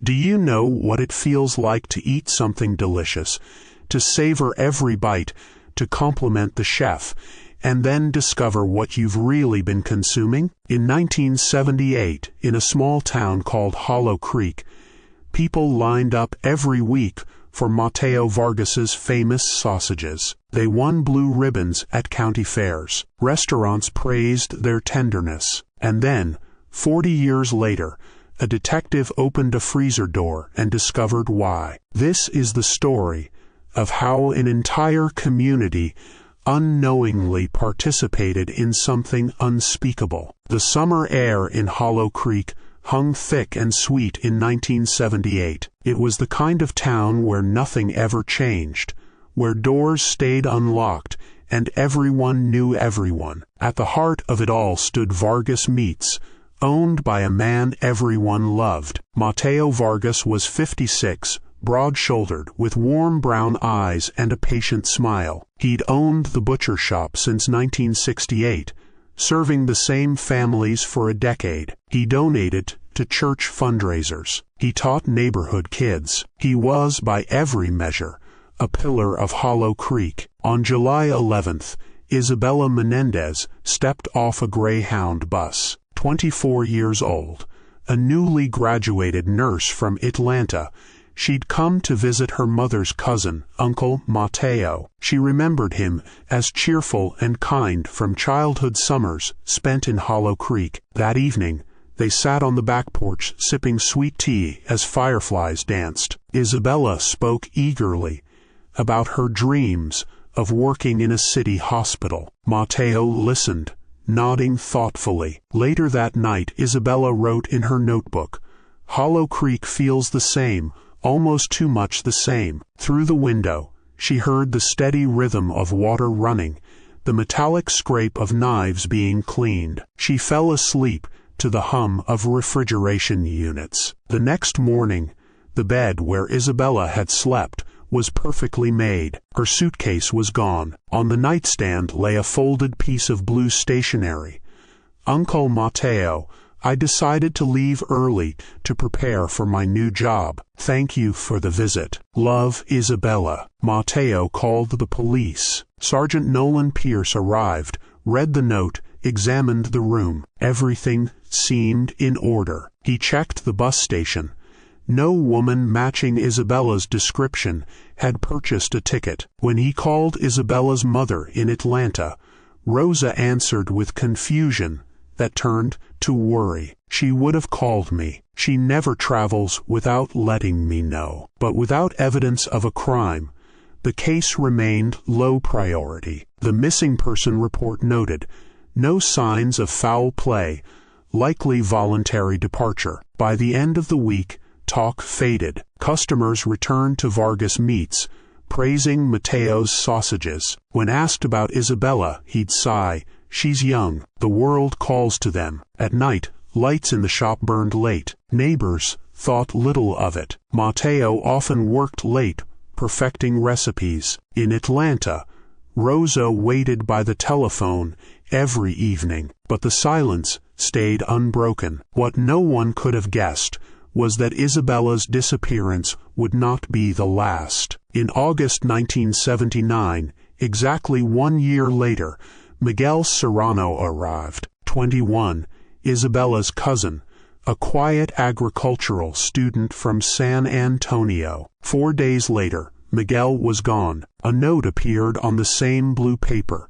Do you know what it feels like to eat something delicious, to savor every bite, to compliment the chef, and then discover what you've really been consuming? In 1978, in a small town called Hollow Creek, people lined up every week for Matteo Vargas's famous sausages. They won blue ribbons at county fairs. Restaurants praised their tenderness. And then, 40 years later, a detective opened a freezer door and discovered why. This is the story of how an entire community unknowingly participated in something unspeakable. The summer air in Hollow Creek hung thick and sweet in 1978. It was the kind of town where nothing ever changed, where doors stayed unlocked and everyone knew everyone. At the heart of it all stood Vargas Meats, owned by a man everyone loved. Matteo Vargas was 56, broad-shouldered, with warm brown eyes and a patient smile. He'd owned the butcher shop since 1968, serving the same families for a decade. He donated to church fundraisers. He taught neighborhood kids. He was, by every measure, a pillar of Hollow Creek. On July 11th, Isabella Menendez stepped off a Greyhound bus. 24 years old, a newly graduated nurse from Atlanta, she'd come to visit her mother's cousin, Uncle Matteo. She remembered him as cheerful and kind from childhood summers spent in Hollow Creek. That evening, they sat on the back porch sipping sweet tea as fireflies danced. Isabella spoke eagerly about her dreams of working in a city hospital. Matteo listened, nodding thoughtfully. Later that night, Isabella wrote in her notebook, "Hollow Creek feels the same, almost too much the same." Through the window, she heard the steady rhythm of water running, the metallic scrape of knives being cleaned. She fell asleep to the hum of refrigeration units. The next morning, the bed where Isabella had slept was perfectly made. Her suitcase was gone. On the nightstand lay a folded piece of blue stationery. "Uncle Matteo, I decided to leave early to prepare for my new job. Thank you for the visit. Love, Isabella." Matteo called the police. Sergeant Nolan Pierce arrived, read the note, examined the room. Everything seemed in order. He checked the bus station. No woman matching Isabella's description had purchased a ticket. When he called Isabella's mother in Atlanta, Rosa answered with confusion that turned to worry. "She would have called me. She never travels without letting me know." But without evidence of a crime, the case remained low priority. The missing person report noted no signs of foul play, likely voluntary departure. By the end of the week, talk faded. Customers returned to Vargas Meats, praising Matteo's sausages. When asked about Isabella, he'd sigh, "She's young. The world calls to them." At night, lights in the shop burned late. Neighbors thought little of it. Matteo often worked late, perfecting recipes. In Atlanta, Rosa waited by the telephone every evening, but the silence stayed unbroken. What no one could have guessed was that Isabella's disappearance would not be the last. In August 1979, exactly 1 year later, Miguel Serrano arrived, 21, Isabella's cousin, a quiet agricultural student from San Antonio. 4 days later, Miguel was gone. A note appeared on the same blue paper.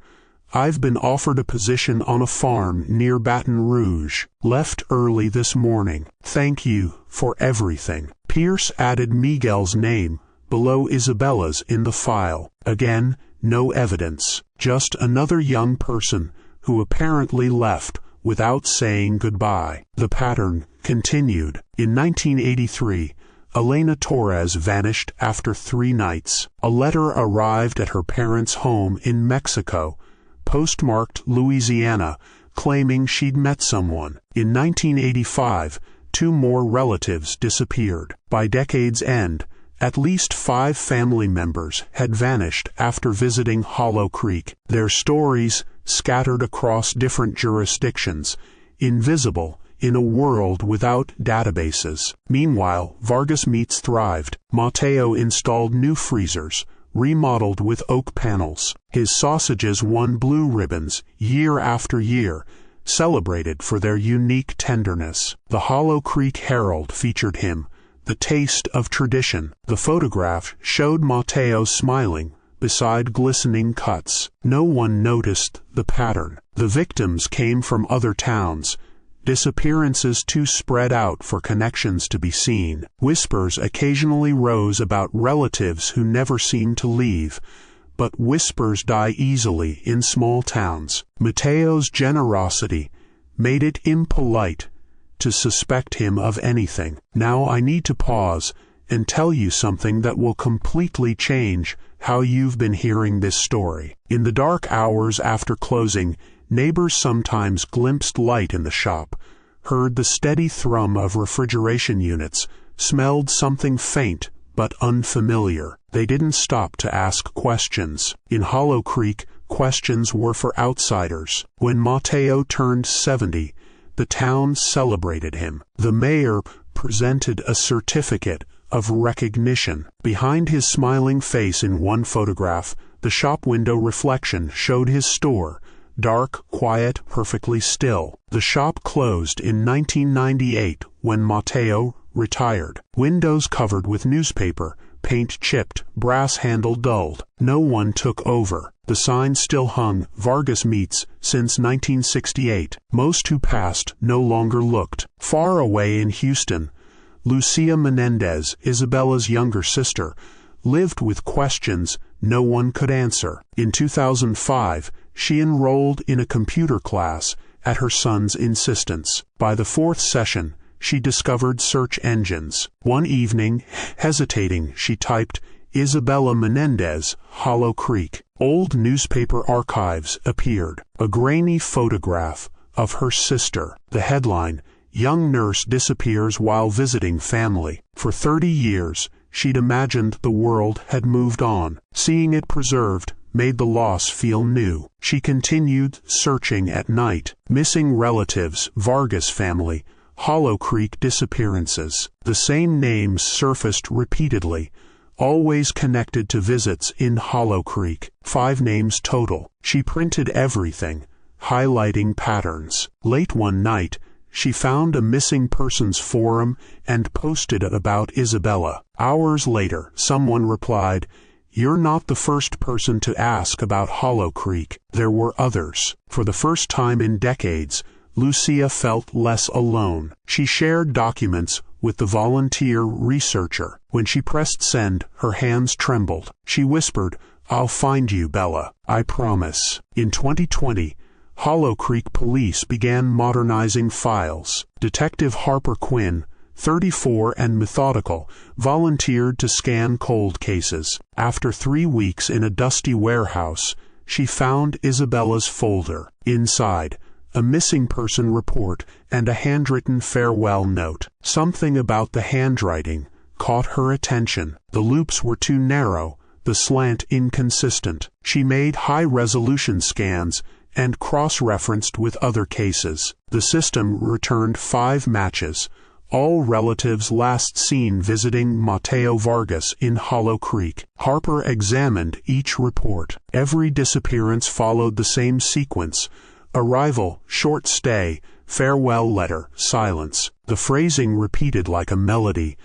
"I've been offered a position on a farm near Baton Rouge. Left early this morning. Thank you for everything." Pierce added Miguel's name below Isabella's in the file. Again, no evidence. Just another young person who apparently left without saying goodbye. The pattern continued. In 1983, Elena Torres vanished after 3 nights. A letter arrived at her parents' home in Mexico, postmarked Louisiana, claiming she'd met someone. In 1985, 2 more relatives disappeared. By decade's end, at least 5 family members had vanished after visiting Hollow Creek. Their stories, scattered across different jurisdictions, invisible in a world without databases. Meanwhile, Vargas Meats thrived. Matteo installed new freezers, remodeled with oak panels. His sausages won blue ribbons year after year, celebrated for their unique tenderness. The Hollow Creek Herald featured him, the taste of tradition. The photograph showed Matteo smiling beside glistening cuts. No one noticed the pattern. The victims came from other towns, disappearances too spread out for connections to be seen. Whispers occasionally rose about relatives who never seemed to leave, but whispers die easily in small towns. Matteo's generosity made it impolite to suspect him of anything. Now I need to pause and tell you something that will completely change how you've been hearing this story. In the dark hours after closing, neighbors sometimes glimpsed light in the shop, heard the steady thrum of refrigeration units, smelled something faint but unfamiliar. They didn't stop to ask questions. In Hollow Creek, questions were for outsiders. When Matteo turned 70, the town celebrated him. The mayor presented a certificate of recognition. Behind his smiling face in one photograph, the shop window reflection showed his store, dark, quiet, perfectly still. The shop closed in 1998 when Matteo retired. Windows covered with newspaper, paint chipped, brass handle dulled. No one took over. The sign still hung, Vargas Meats, since 1968. Most who passed no longer looked. Far away in Houston, Lucia Menendez, Isabella's younger sister, lived with questions no one could answer. In 2005, she enrolled in a computer class at her son's insistence. By the fourth session, she discovered search engines. One evening, hesitating, she typed, Isabella Menendez, Hollow Creek. Old newspaper archives appeared. A grainy photograph of her sister. The headline, Young Nurse Disappears While Visiting Family. For 30 years, she'd imagined the world had moved on. Seeing it preserved made the loss feel new. She continued searching at night. Missing relatives, Vargas family, Hollow Creek disappearances. The same names surfaced repeatedly, always connected to visits in Hollow Creek. 5 names total. She printed everything, highlighting patterns. Late one night, she found a missing persons forum and posted it about Isabella. Hours later, someone replied, You're not the first person to ask about Hollow Creek. There were others. For the first time in decades, Lucia felt less alone. She shared documents with the volunteer researcher. When she pressed send, her hands trembled. She whispered, I'll find you, Bella. I promise. In 2020, Hollow Creek police began modernizing files. Detective Harper Quinn, 34 and methodical, volunteered to scan cold cases. After 3 weeks in a dusty warehouse, she found Isabella's folder. Inside, a missing person report and a handwritten farewell note. Something about the handwriting caught her attention. The loops were too narrow, the slant inconsistent. She made high-resolution scans and cross-referenced with other cases. The system returned 5 matches, all relatives last seen visiting Matteo Vargas in Hollow Creek. Harper examined each report. Every disappearance followed the same sequence: arrival, short stay, farewell letter, silence. The phrasing repeated like a melody.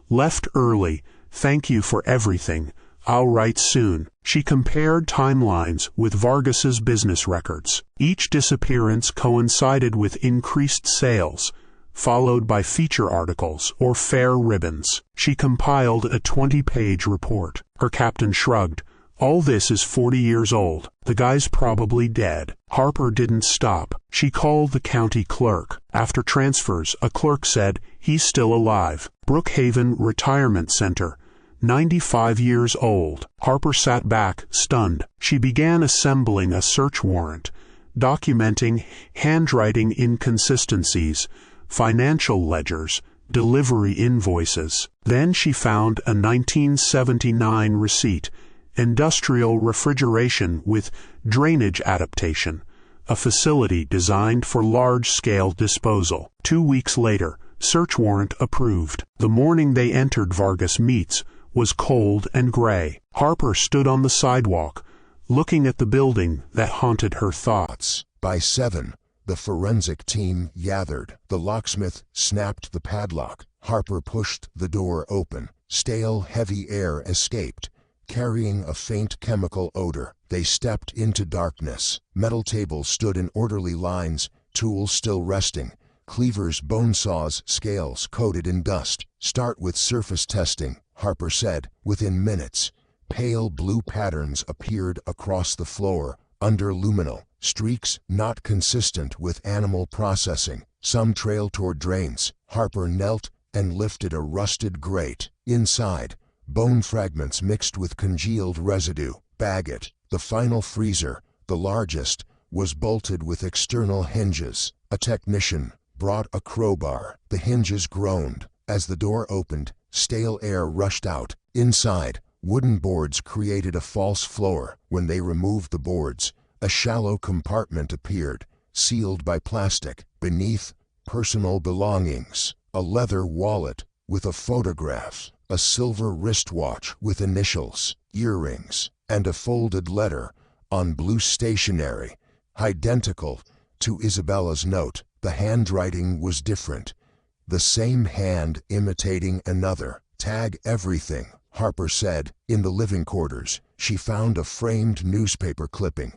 Left early, thank you for everything, I'll write soon. She compared timelines with Vargas's business records. Each disappearance coincided with increased sales, followed by feature articles or fair ribbons. She compiled a 20-page report. Her captain shrugged. All this is 40 years old. The guy's probably dead. Harper didn't stop. She called the county clerk. After transfers, a clerk said, he's still alive. Brookhaven Retirement Center, 95 years old. Harper sat back, stunned. She began assembling a search warrant, documenting handwriting inconsistencies, financial ledgers, delivery invoices. Then she found a 1979 receipt, industrial refrigeration with drainage adaptation, a facility designed for large-scale disposal. 2 weeks later, search warrant approved. The morning they entered Vargas Meats was cold and gray. Harper stood on the sidewalk, looking at the building that haunted her thoughts. By 7, the forensic team gathered. The locksmith snapped the padlock. Harper pushed the door open. Stale, heavy air escaped, carrying a faint chemical odor. They stepped into darkness. Metal tables stood in orderly lines, tools still resting. Cleavers, bone saws, scales coated in dust. Start with surface testing, Harper said. Within minutes, pale blue patterns appeared across the floor, under luminal streaks not consistent with animal processing. Some trailed toward drains. Harper knelt and lifted a rusted grate. Inside, bone fragments mixed with congealed residue. Bagot, the final freezer, the largest, was bolted with external hinges. A technician brought a crowbar. The hinges groaned. As the door opened, stale air rushed out. Inside, wooden boards created a false floor. When they removed the boards, a shallow compartment appeared, sealed by plastic. Beneath, personal belongings. A leather wallet with a photograph, a silver wristwatch with initials, earrings, and a folded letter on blue stationery, identical to Isabella's note. The handwriting was different, the same hand imitating another. Tag everything, Harper said. In the living quarters, she found a framed newspaper clipping.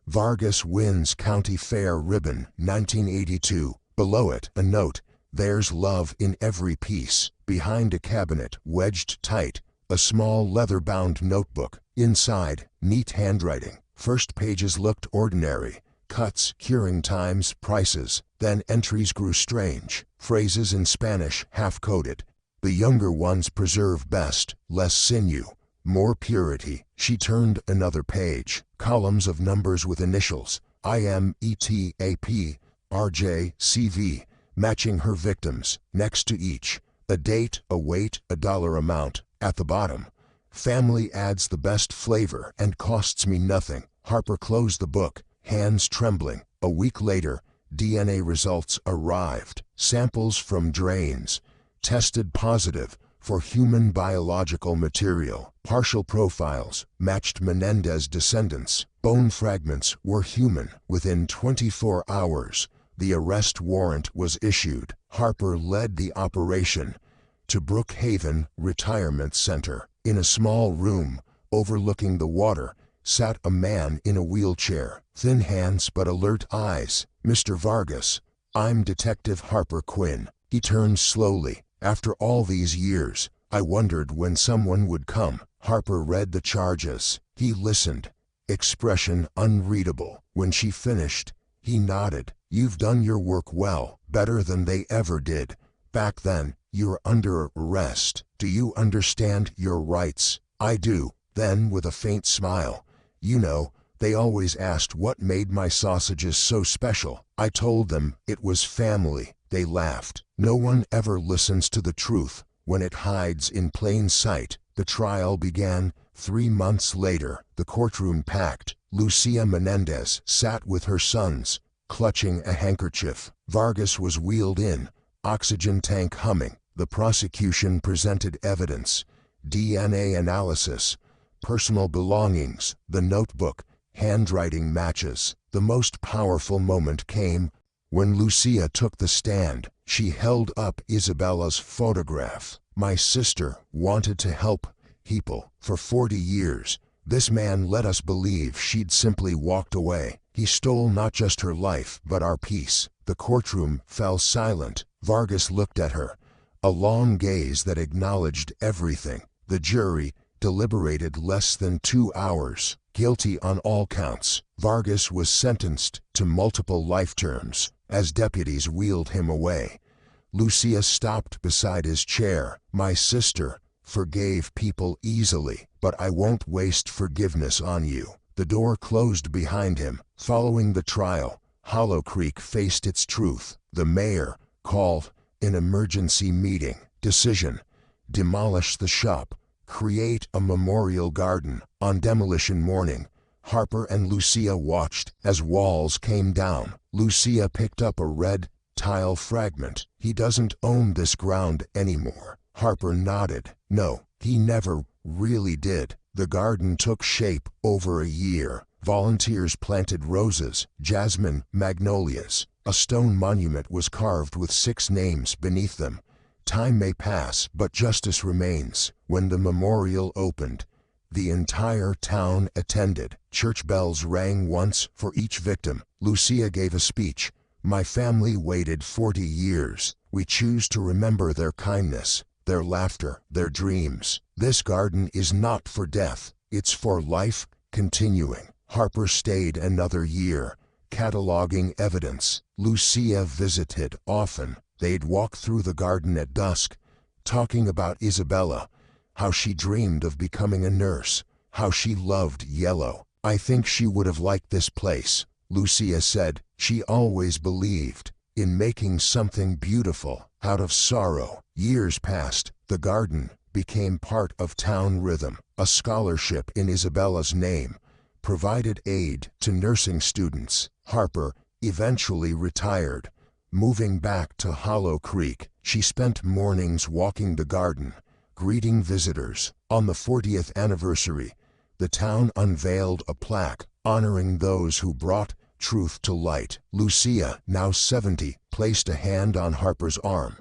Vargas wins County Fair ribbon, 1982. Below it, a note. There's love in every piece. Behind a cabinet, wedged tight, a small leather-bound notebook. Inside, neat handwriting. First pages looked ordinary. Cuts, curing times, prices. Then entries grew strange. Phrases in Spanish, half-coded. The younger ones preserve best, less sinew, more purity. She turned another page. Columns of numbers with initials. IMETAP, RJ, CV. Matching her victims. Next to each, a date, a weight, a dollar amount. At the bottom, family adds the best flavor and costs me nothing. Harper closed the book, hands trembling. A week later, DNA results arrived. Samples from drains tested positive for human biological material. Partial profiles matched Menendez descendants. Bone fragments were human. Within 24 hours, the arrest warrant was issued. Harper led the operation to Brookhaven Retirement Center. In a small room overlooking the water sat a man in a wheelchair, thin hands but alert eyes. Mr. Vargas, I'm Detective Harper Quinn. He turned slowly. After all these years, I wondered when someone would come. Harper read the charges. He listened, expression unreadable. When she finished, he nodded. You've done your work well, better than they ever did. Back then, you're under arrest. Do you understand your rights? I do. Then, with a faint smile, you know, they always asked what made my sausages so special. I told them it was family. They laughed. No one ever listens to the truth when it hides in plain sight. The trial began. 3 months later, the courtroom packed. Lucia Menendez sat with her sons, clutching a handkerchief. Vargas was wheeled in, oxygen tank humming. The prosecution presented evidence, DNA analysis, personal belongings, the notebook, handwriting matches. The most powerful moment came when Lucia took the stand. She held up Isabella's photograph. My sister wanted to help people for 40 years. This man let us believe she'd simply walked away. He stole not just her life, but our peace. The courtroom fell silent. Vargas looked at her, a long gaze that acknowledged everything. The jury deliberated less than 2 hours. Guilty on all counts. Vargas was sentenced to multiple life terms. As deputies wheeled him away, Lucia stopped beside his chair. My sister forgave people easily, but I won't waste forgiveness on you. The door closed behind him. Following the trial, Hollow Creek faced its truth. The mayor called an emergency meeting. Decision: demolish the shop, create a memorial garden. On demolition morning, Harper and Lucia watched as walls came down. Lucia picked up a red tile fragment. "He doesn't own this ground anymore." Harper nodded. "No, he never really did." The garden took shape over a year. Volunteers planted roses, jasmine, magnolias. A stone monument was carved with 6 names beneath them. Time may pass, but justice remains. When the memorial opened, the entire town attended. Church bells rang once for each victim. Lucia gave a speech. "My family waited 40 years. We choose to remember their kindness, their laughter, their dreams. This garden is not for death, it's for life continuing." Harper stayed another year, cataloging evidence. Lucia visited often. They'd walk through the garden at dusk, talking about Isabella, how she dreamed of becoming a nurse, how she loved yellow. "I think she would have liked this place," Lucia said. "She always believed in making something beautiful out of sorrow." Years passed. The garden became part of town rhythm. A scholarship in Isabella's name provided aid to nursing students. Harper eventually retired, moving back to Hollow Creek. She spent mornings walking the garden, greeting visitors. On the 40th anniversary, the town unveiled a plaque honoring those who brought truth to light. Lucia, now 70, placed a hand on Harper's arm.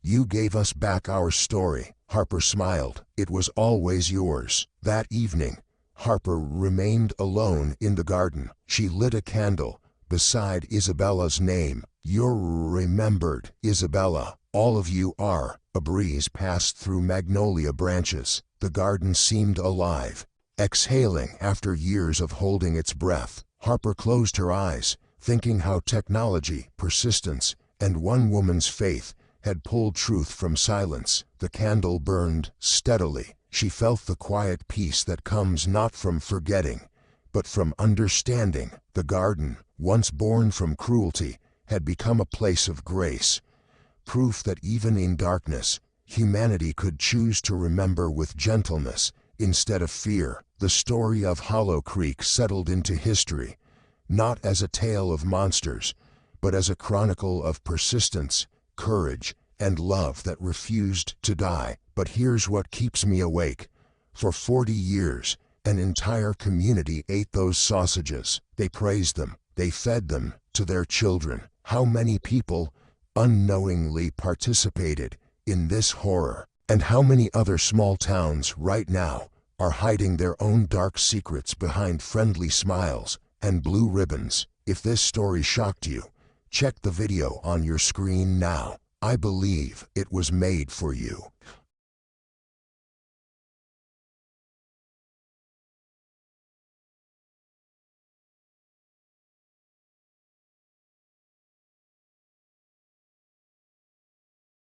"You gave us back our story." Harper smiled. "It was always yours." That evening, Harper remained alone in the garden. She lit a candle beside Isabella's name. "You're remembered, Isabella. All of you are." A breeze passed through magnolia branches. The garden seemed alive, exhaling after years of holding its breath. Harper closed her eyes, thinking how technology, persistence, and one woman's faith had pulled truth from silence. The candle burned steadily. She felt the quiet peace that comes not from forgetting, but from understanding. The garden, once born from cruelty, had become a place of grace. Proof that even in darkness, humanity could choose to remember with gentleness instead of fear. The story of Hollow Creek settled into history, not as a tale of monsters, but as a chronicle of persistence, courage, and love that refused to die. But here's what keeps me awake. For 40 years, an entire community ate those sausages. They praised them. They fed them to their children. How many people unknowingly participated in this horror? And how many other small towns right now are hiding their own dark secrets behind friendly smiles and blue ribbons? If this story shocked you, check the video on your screen now. I believe it was made for you.